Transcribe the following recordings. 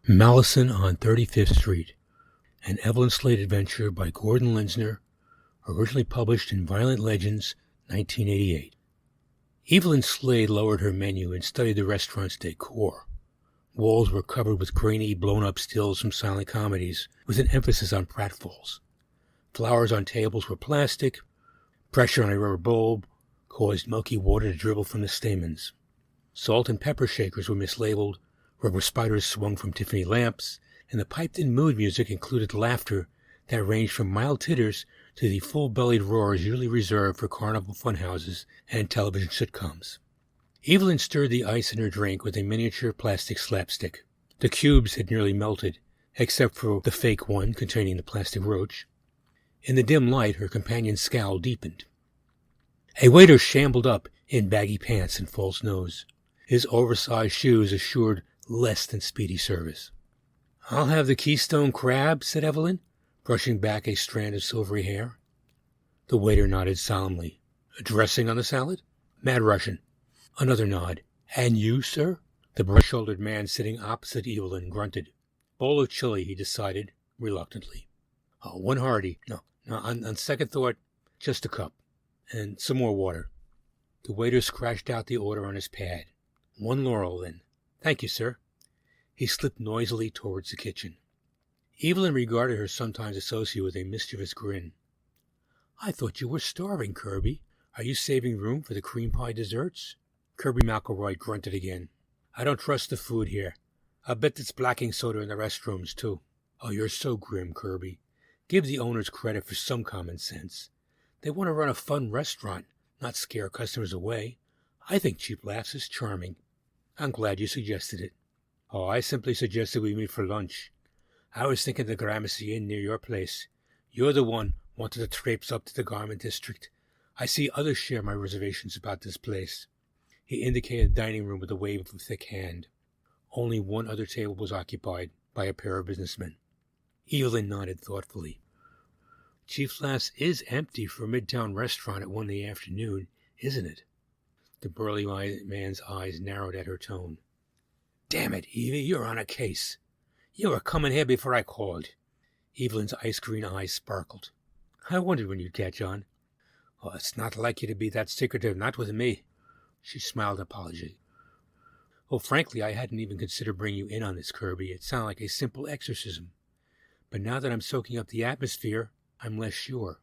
Malison on 35th Street, an Evelyn Slade adventure by Gordon Linzner, originally published in Violent Legends, 1988. Evelyn Slade lowered her menu and studied the restaurant's decor. Walls were covered with grainy, blown-up stills from silent comedies, with an emphasis on pratfalls. Flowers on tables were plastic. Pressure on a rubber bulb caused milky water to dribble from the stamens. Salt and pepper shakers were mislabeled. Rubber spiders swung from Tiffany lamps, and the piped-in mood music included laughter that ranged from mild titters to the full-bellied roars usually reserved for carnival funhouses and television sitcoms. Evelyn stirred the ice in her drink with a miniature plastic slapstick. The cubes had nearly melted, except for the fake one containing the plastic roach. In the dim light, her companion's scowl deepened. A waiter shambled up in baggy pants and false nose. His oversized shoes assured less than speedy service. "I'll have the Keystone crab," said Evelyn, brushing back a strand of silvery hair. The waiter nodded solemnly. "A dressing on the salad?" "Mad Russian." Another nod. "And you, sir?" The broad-shouldered man sitting opposite Evelyn grunted. "Bowl of chili," he decided, reluctantly. "Oh, one hearty. No, on second thought, just a cup. And some more water." The waiter scratched out the order on his pad. "One Laurel, then." "Thank you, sir." He slipped noisily towards the kitchen. Evelyn regarded her sometimes associate with a mischievous grin. "I thought you were starving, Kirby. Are you saving room for the cream pie desserts?" Kirby McElroy grunted again. "I don't trust the food here. I bet it's blacking soda in the restrooms, too." "Oh, you're so grim, Kirby. Give the owners credit for some common sense. They want to run a fun restaurant, not scare customers away. I think Cheap Laughs is charming. I'm glad you suggested it." "Oh, I simply suggested we meet for lunch. I was thinking the Gramercy Inn near your place. You're the one wanted to traipse up to the garment district. I see others share my reservations about this place." He indicated the dining room with a wave of a thick hand. Only one other table was occupied by a pair of businessmen. Evelyn nodded thoughtfully. "Chief Laughs is empty for a midtown restaurant at 1 in the afternoon, isn't it?" The burly man's eyes narrowed at her tone. "Damn it, Evie, you're on a case. You were coming here before I called." Evelyn's ice-green eyes sparkled. "I wondered when you'd catch on." "Oh, it's not like you to be that secretive, not with me." She smiled apology. "Oh, frankly, I hadn't even considered bringing you in on this, Kirby. It sounded like a simple exorcism. But now that I'm soaking up the atmosphere, I'm less sure."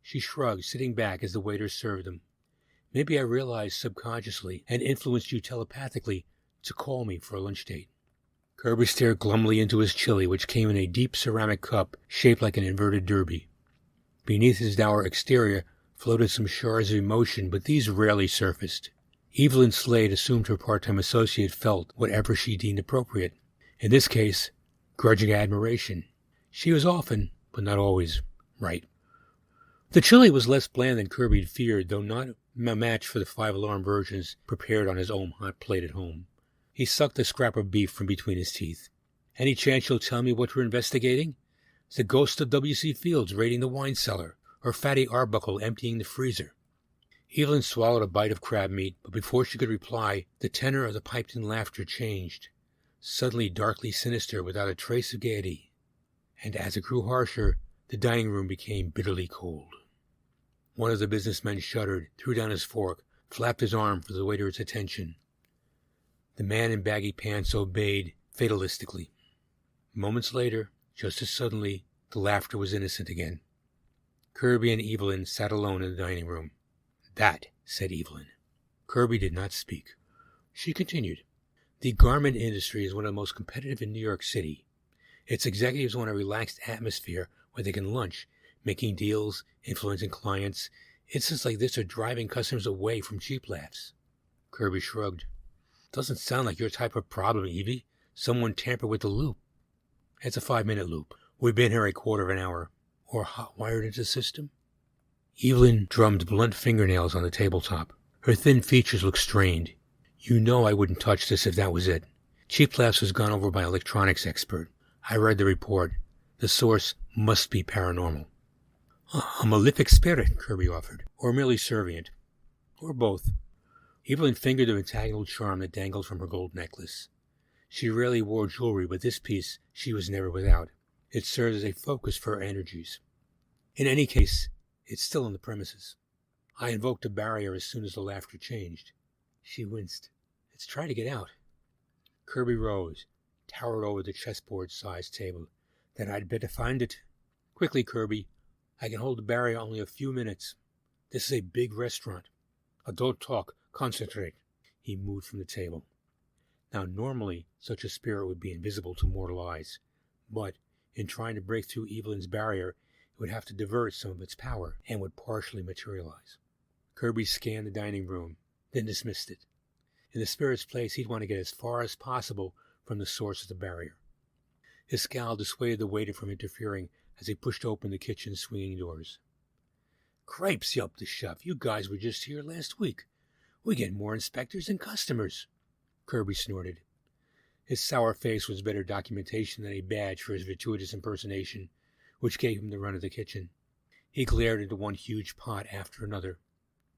She shrugged, sitting back as the waiter served them. "Maybe I realized subconsciously and influenced you telepathically to call me for a lunch date." Kirby stared glumly into his chili, which came in a deep ceramic cup shaped like an inverted derby. Beneath his dour exterior floated some shards of emotion, but these rarely surfaced. Evelyn Slade assumed her part-time associate felt whatever she deemed appropriate. In this case, grudging admiration. She was often, but not always, right. The chili was less bland than Kirby had feared, though not a match for the 5-alarm versions prepared on his own hot plate at home. He sucked a scrap of beef from between his teeth. "Any chance you'll tell me what we're investigating? Is the ghost of W.C. Fields raiding the wine cellar, or Fatty Arbuckle emptying the freezer?" Evelyn swallowed a bite of crab meat, but before she could reply, the tenor of the piped-in laughter changed, suddenly darkly sinister without a trace of gaiety. And as it grew harsher, the dining room became bitterly cold. One of the businessmen shuddered, threw down his fork, flapped his arm for the waiter's attention. The man in baggy pants obeyed fatalistically. Moments later, just as suddenly, the laughter was innocent again. Kirby and Evelyn sat alone in the dining room. "That," said Evelyn. Kirby did not speak. She continued. "The garment industry is one of the most competitive in New York City. Its executives want a relaxed atmosphere where they can lunch, making deals, influencing clients. Instances like this are driving customers away from Cheap Laughs." Kirby shrugged. "Doesn't sound like your type of problem, Evie. Someone tampered with the loop." "It's a 5-minute loop. We've been here a quarter of an hour." "Or hot-wired into the system?" Evelyn drummed blunt fingernails on the tabletop. Her thin features looked strained. "You know I wouldn't touch this if that was it. Cheap Laughs was gone over by an electronics expert. I read the report. The source must be paranormal." "A malefic spirit," Kirby offered. "Or merely servient." "Or both." Evelyn fingered the pentagonal charm that dangled from her gold necklace. She rarely wore jewelry, but this piece she was never without. It served as a focus for her energies. In any case, it's still on the premises. I invoked a barrier as soon as the laughter changed. She winced. Let's try to get out. Kirby rose, towered over the chessboard-sized table. Then I'd better find it. Quickly, Kirby. I can hold the barrier only a few minutes. This is a big restaurant. Don't talk. Concentrate. He moved from the table. Now, normally, such a spirit would be invisible to mortal eyes. But, in trying to break through Evelyn's barrier, it would have to divert some of its power, and would partially materialize. Kirby scanned the dining room, then dismissed it. In the spirit's place, he'd want to get as far as possible from the source of the barrier. His scowl dissuaded the waiter from interfering as he pushed open the kitchen's swinging doors. Cripes, yelped the chef. You guys were just here last week. We get more inspectors than customers. Kirby snorted. His sour face was better documentation than a badge for his gratuitous impersonation, which gave him the run of the kitchen. He glared into one huge pot after another.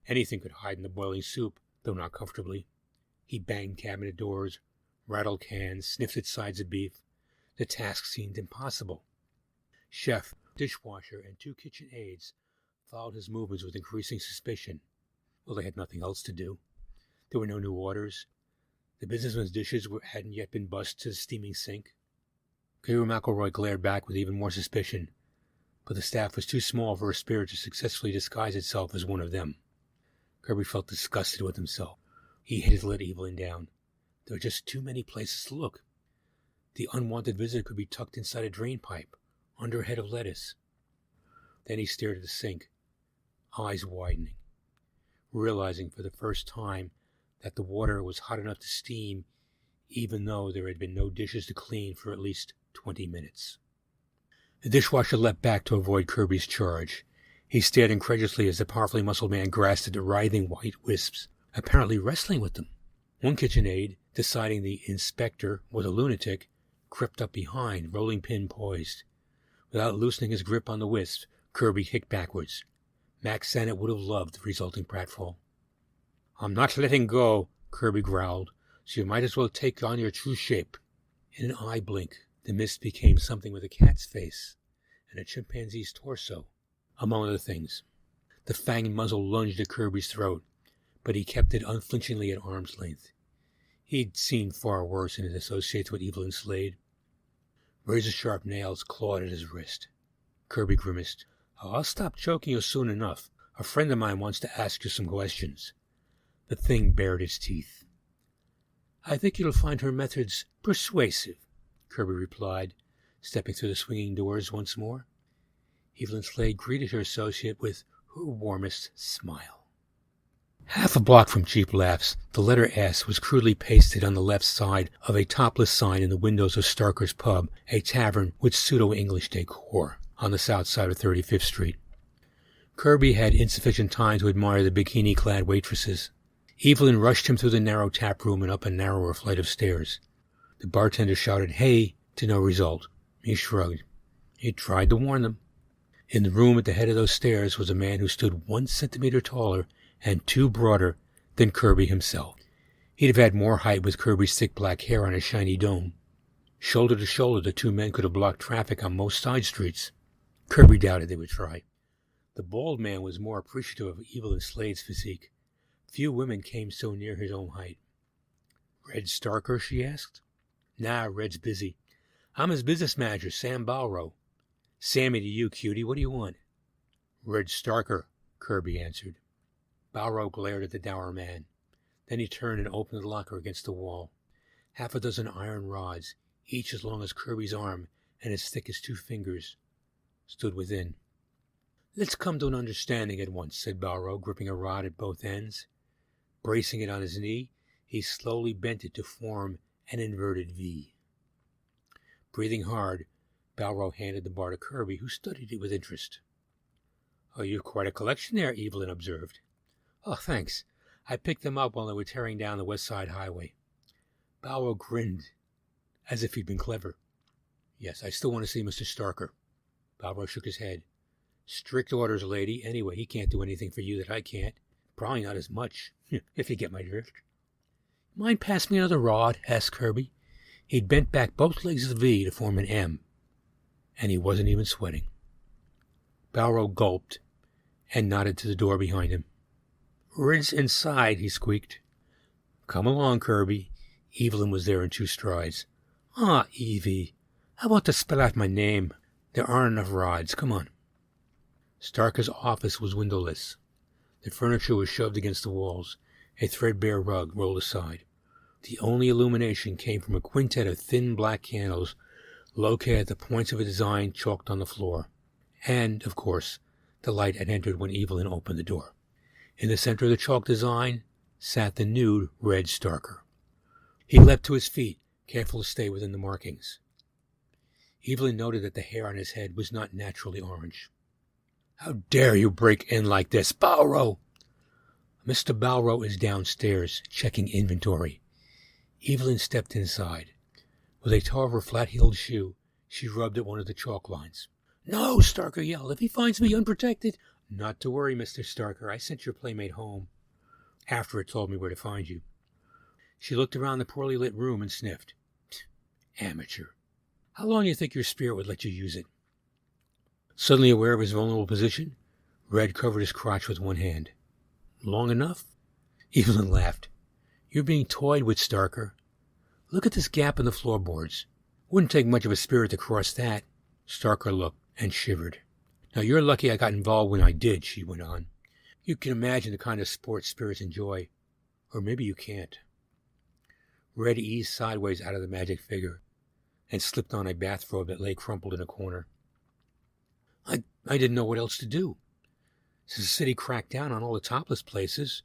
Anything could hide in the boiling soup, though not comfortably. He banged cabinet doors, rattled cans, sniffed at sides of beef. The task seemed impossible. Chef, dishwasher, and 2 kitchen aides followed his movements with increasing suspicion. Well, they had nothing else to do. There were no new orders. The businessman's dishes hadn't yet been bussed to the steaming sink. Carew McElroy glared back with even more suspicion, but the staff was too small for a spirit to successfully disguise itself as one of them. Kirby felt disgusted with himself. He hated to let Evelyn down. There were just too many places to look. The unwanted visitor could be tucked inside a drain pipe, under a head of lettuce. Then he stared at the sink, eyes widening, realizing for the first time that the water was hot enough to steam, even though there had been no dishes to clean for at least 20 minutes. The dishwasher leapt back to avoid Kirby's charge. He stared incredulously as the powerfully muscled man grasped at the writhing white wisps, apparently wrestling with them. One kitchen aide, deciding the inspector was a lunatic, crept up behind, rolling pin poised. Without loosening his grip on the wisp, Kirby kicked backwards. Max Sennett would have loved the resulting pratfall. I'm not letting go, Kirby growled, so you might as well take on your true shape. In an eye blink, the mist became something with a cat's face and a chimpanzee's torso, among other things. The fanged muzzle lunged at Kirby's throat, but he kept it unflinchingly at arm's length. He'd seen far worse in his associates with Evelyn Slade. Razor-sharp nails clawed at his wrist. Kirby grimaced. I'll stop choking you soon enough. A friend of mine wants to ask you some questions. The thing bared its teeth. I think you'll find her methods persuasive, Kirby replied, stepping through the swinging doors once more. Evelyn Slade greeted her associate with her warmest smile. Half a block from Cheap Laughs, the letter S was crudely pasted on the left side of a topless sign in the windows of Starker's Pub, a tavern with pseudo-English decor, on the south side of 35th Street. Kirby had insufficient time to admire the bikini-clad waitresses. Evelyn rushed him through the narrow tap room and up a narrower flight of stairs. The bartender shouted, "Hey," to no result. He shrugged. He tried to warn them. In the room at the head of those stairs was a man who stood 1 centimeter taller and 2 broader than Kirby himself. He'd have had more height with Kirby's thick black hair on his shiny dome. Shoulder to shoulder, the 2 men could have blocked traffic on most side streets. Kirby doubted they would try. The bald man was more appreciative of Evelyn Slade's physique. Few women came so near his own height. Red Starker, she asked. Nah, Red's busy. I'm his business manager, Sam Balro. Sammy to you, cutie. What do you want? Red Starker, Kirby answered. Balro glared at the dour man. Then he turned and opened the locker against the wall. 6 iron rods, each as long as Kirby's arm and as thick as 2 fingers, stood within. Let's come to an understanding at once, said Balro, gripping a rod at both ends. Bracing it on his knee, he slowly bent it to form an inverted V. Breathing hard, Balro handed the bar to Kirby, who studied it with interest. Oh, you've quite a collection there, Evelyn observed. Oh, thanks. I picked them up while they were tearing down the West Side Highway. Balro grinned, as if he'd been clever. Yes, I still want to see Mr. Starker. Balro shook his head. Strict orders, lady. Anyway, he can't do anything for you that I can't. Probably not as much, if you get my drift. Mind pass me another rod? Asked Kirby. He'd bent back both legs of the V to form an M, and he wasn't even sweating. Balro gulped and nodded to the door behind him. "Red's inside," he squeaked. "Come along, Kirby." Evelyn was there in 2 strides. "Ah, Evie, how about to spell out my name? There aren't enough rods. Come on." Starker's office was windowless. The furniture was shoved against the walls. A threadbare rug rolled aside. The only illumination came from a quintet of thin black candles located at the points of a design chalked on the floor. And, of course, the light had entered when Evelyn opened the door. In the center of the chalk design sat the nude Red Starker. He leapt to his feet, careful to stay within the markings. Evelyn noted that the hair on his head was not naturally orange. "How dare you break in like this, Balro?" "Mr. Balro is downstairs, checking inventory." Evelyn stepped inside. With a toe of her flat-heeled shoe, she rubbed at one of the chalk lines. "No!" Starker yelled. "If he finds me unprotected—" "Not to worry, Mr. Starker. I sent your playmate home after it told me where to find you." She looked around the poorly lit room and sniffed. "Amateur. How long do you think your spirit would let you use it?" Suddenly aware of his vulnerable position, Red covered his crotch with one hand. "Long enough?" Evelyn laughed. "You're being toyed with, Starker. Look at this gap in the floorboards. Wouldn't take much of a spirit to cross that." Starker looked and shivered. "Now, you're lucky I got involved when I did," she went on. "You can imagine the kind of sport spirits enjoy. Or maybe you can't." Red eased sideways out of the magic figure and slipped on a bathrobe that lay crumpled in a corner. I didn't know what else to do. Since the city cracked down on all the topless places,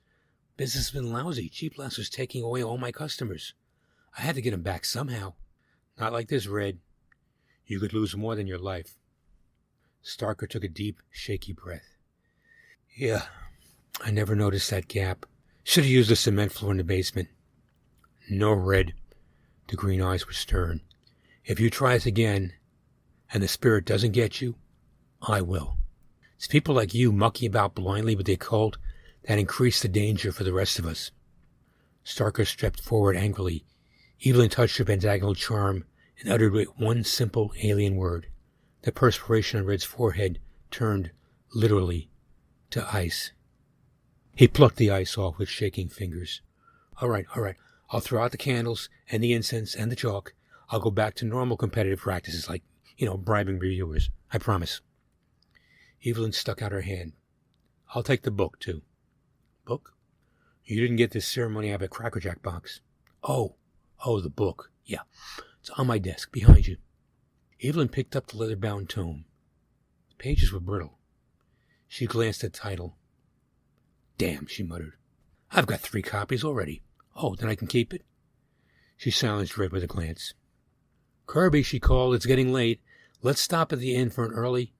business has been lousy. Cheap Lass was taking away all my customers. I had to get them back somehow. Not like this, Red. You could lose more than your life." Starker took a deep, shaky breath. "Yeah, I never noticed that gap. Should have used the cement floor in the basement." "No, Red." The green eyes were stern. "If you try this again, and the spirit doesn't get you, I will. It's people like you mucking about blindly with the occult that increase the danger for the rest of us." Starker stepped forward angrily. Evelyn touched her pentagonal charm and uttered one simple alien word. The perspiration on Red's forehead turned, literally, to ice. He plucked the ice off with shaking fingers. All right. I'll throw out the candles and the incense and the chalk. I'll go back to normal competitive practices like, bribing reviewers. I promise." Evelyn stuck out her hand. "I'll take the book, too." "Book? You didn't get this ceremony out of a Cracker Jack box." Oh, the book. Yeah, it's on my desk, behind you." Evelyn picked up the leather-bound tome. The pages were brittle. She glanced at the title. "Damn," she muttered. "I've got 3 copies already. Oh, then I can keep it?" She silenced Red with a glance. "Kirby," she called, "it's getting late. Let's stop at the inn for an early—"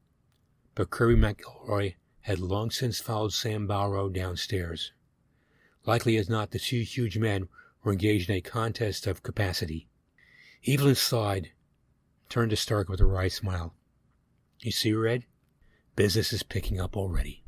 But Kirby McElroy had long since followed Sam Balro downstairs. Likely as not, the 2 huge men were engaged in a contest of capacity. Evelyn sighed, turned to Stark with a wry smile. "You see, Red? Business is picking up already."